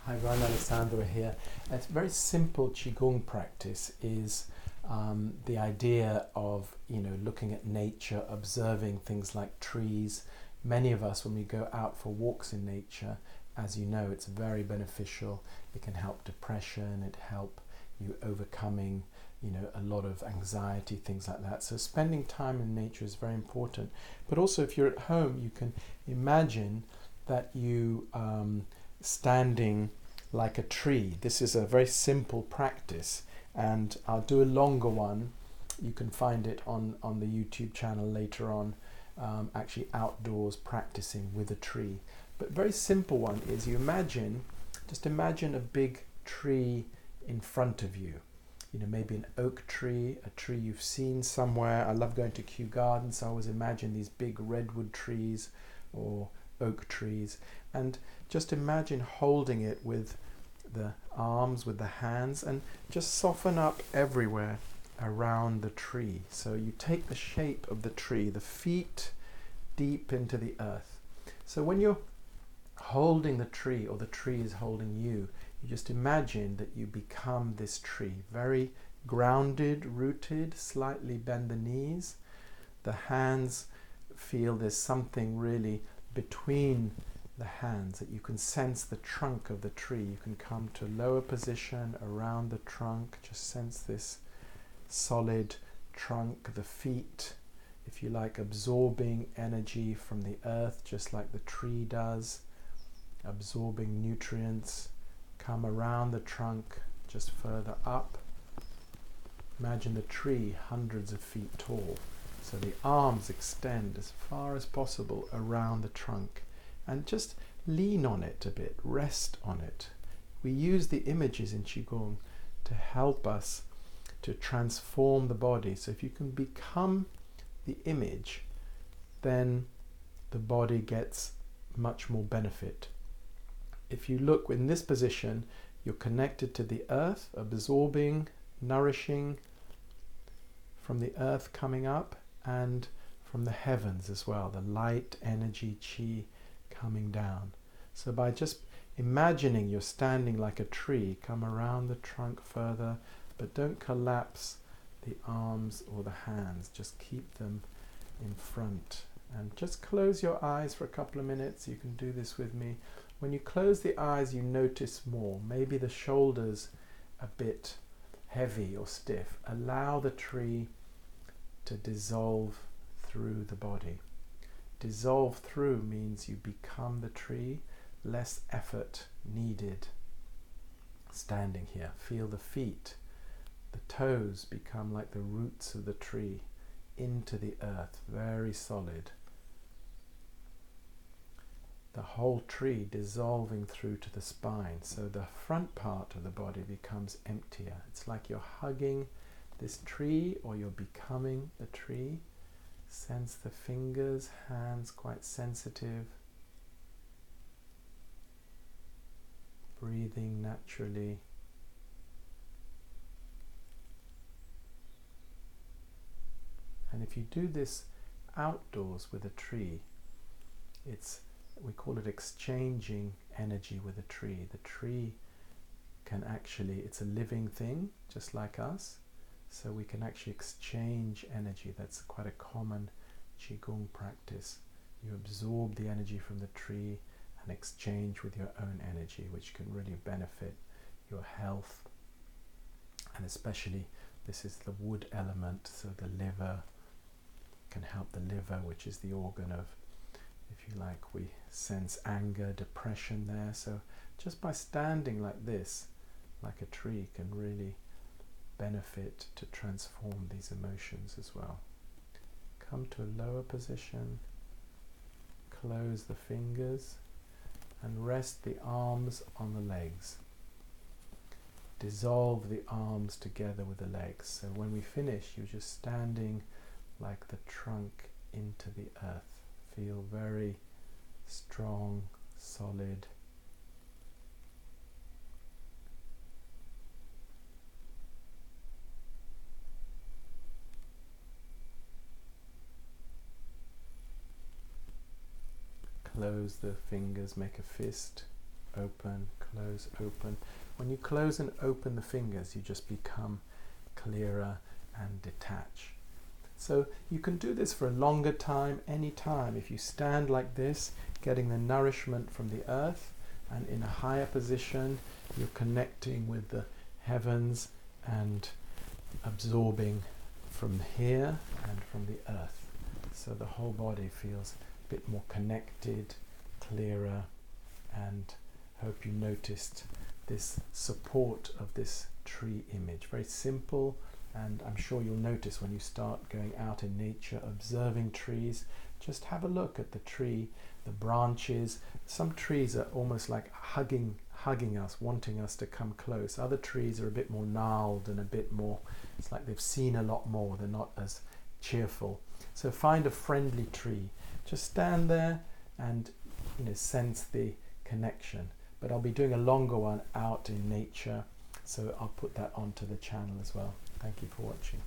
Hi, Ron Alessandro here. A very simple Qigong practice is the idea of, looking at nature, observing things like trees. Many of us, when we go out for walks in nature, as you know, it's very beneficial. It can help depression, it help you overcoming, a lot of anxiety, things like that. So spending time in nature is very important. But also, if you're at home, you can imagine that you standing like a tree. This is a very simple practice, and I'll do a longer one. You can find it on the YouTube channel later on, actually outdoors practicing with a tree. But very simple one is just imagine a big tree in front of you. Maybe an oak tree, a tree you've seen somewhere. I love going to Kew Gardens, so I always imagine these big redwood trees or oak trees, and just imagine holding it with the arms, with the hands, and just soften up everywhere around the tree. So you take the shape of the tree, the feet deep into the earth. So when you're holding the tree, or the tree is holding you, you just imagine that you become this tree, very grounded, rooted, slightly bend the knees. The hands feel there's something really between the hands, that you can sense the trunk of the tree. You can come to a lower position around the trunk, just sense this solid trunk, the feet, if you like, absorbing energy from the earth just like the tree does, absorbing nutrients. Come around the trunk, just further up. Imagine the tree hundreds of feet tall, so the arms extend as far as possible around the trunk, and just lean on it a bit, rest on it. We use the images in Qigong to help us to transform the body. So if you can become the image, then the body gets much more benefit. If you look in this position, you're connected to the earth, absorbing, nourishing from the earth coming up, and from the heavens as well, the light, energy, qi coming down. So by just imagining you're standing like a tree, come around the trunk further, but don't collapse the arms or the hands, just keep them in front. And just close your eyes for a couple of minutes. You can do this with me. When you close the eyes, you notice more. Maybe the shoulders a bit heavy or stiff. Allow the tree to dissolve through the body. Dissolve through means you become the tree, less effort needed. Standing here, feel the feet, the toes become like the roots of the tree into the earth, very solid. The whole tree dissolving through to the spine, so the front part of the body becomes emptier. It's like you're hugging this tree, or you're becoming the tree. Sense the fingers, hands quite sensitive. Breathing naturally. And if you do this outdoors with a tree, we call it exchanging energy with a tree. The tree can actually, it's a living thing, just like us. So we can actually exchange energy. That's quite a common Qigong practice. You absorb the energy from the tree and exchange with your own energy, which can really benefit your health. And especially, this is the wood element, so the liver can help the liver, which is the organ of, if you like, we sense anger, depression there. So just by standing like this, like a tree, can really benefit to transform these emotions as well. Come to a lower position, close the fingers, and rest the arms on the legs. Dissolve the arms together with the legs. So when we finish, you're just standing like the trunk into the earth. Feel very strong, solid. Close the fingers, make a fist. open, close, open. When you close and open the fingers, you just become clearer and detach. So you can do this for a longer time, any time. If you stand like this, getting the nourishment from the earth, and in a higher position, you're connecting with the heavens and absorbing from here and from the earth. So the whole body feels a bit more connected, clearer, and hope you noticed this support of this tree image. Very simple, and I'm sure you'll notice when you start going out in nature, observing trees, just have a look at the tree, the branches. Some trees are almost like hugging us, wanting us to come close. Other trees are a bit more gnarled and a bit more, it's like they've seen a lot more, they're not as cheerful. So find a friendly tree, just stand there and sense the connection. But I'll be doing a longer one out in nature, so I'll put that onto the channel as well. Thank you for watching.